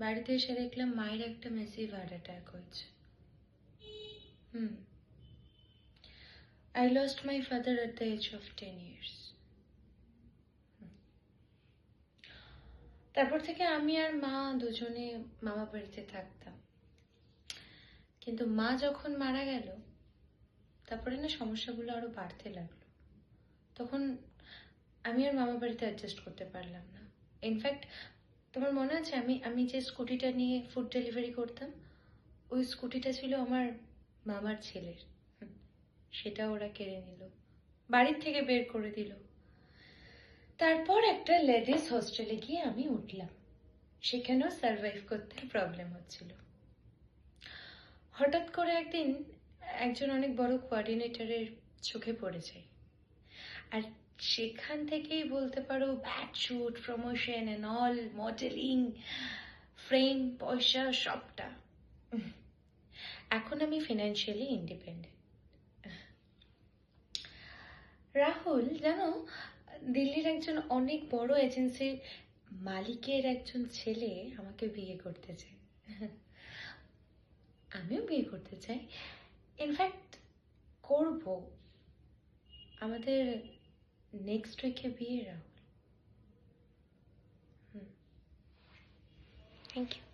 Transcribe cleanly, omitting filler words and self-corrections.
বাড়িতে এসে দেখলাম মায়ের একটা মেসিভ হার্ট অ্যাটাক হয়েছে। I lost my father at the age of 10 years. তারপর থেকে আমি আর মা দুজনে মামা বাড়িতে থাকতাম। কিন্তু মা যখন মারা গেল, তারপরে না সমস্যাগুলো আরো বাড়তে লাগলো। তখন আমি আর মামা বাড়িতে অ্যাডজাস্ট করতে পারলাম না। ইনফ্যাক্ট তোমার মনে আছে আমি যে স্কুটিটা নিয়ে ফুড ডেলিভারি করতাম, ওই স্কুটিটা ছিল আমার মামার ছেলের। সেটা ওরা কেড়ে নিল, বাড়ির থেকে বের করে দিল। তারপর একটা লেডিস হোস্টেলে গিয়ে আমি উঠলাম। সেখানেও সার্ভাইভ করতে প্রবলেম হচ্ছিল। হঠাৎ করে একদিন একজন অনেক বড় কোঅর্ডিনেটরের চোখে পড়ে যায়, আর সেখান থেকেই বলতে পারো ব্যাট shoot, promotion and all, modelling, frame, পয়সা সবটা। এখন আমি ফিনান্সিয়ালি ইন্ডিপেন্ডেন্ট। রাহুল, জানো, দিল্লির একজন অনেক বড় এজেন্সির মালিকের একজন ছেলে আমাকে বিয়ে করতে চায়। আমিও বিয়ে করতে চাই, ইনফ্যাক্ট করব। আমাদের নেক্সট উইকে বিয়ে, রাহুল। Thank you.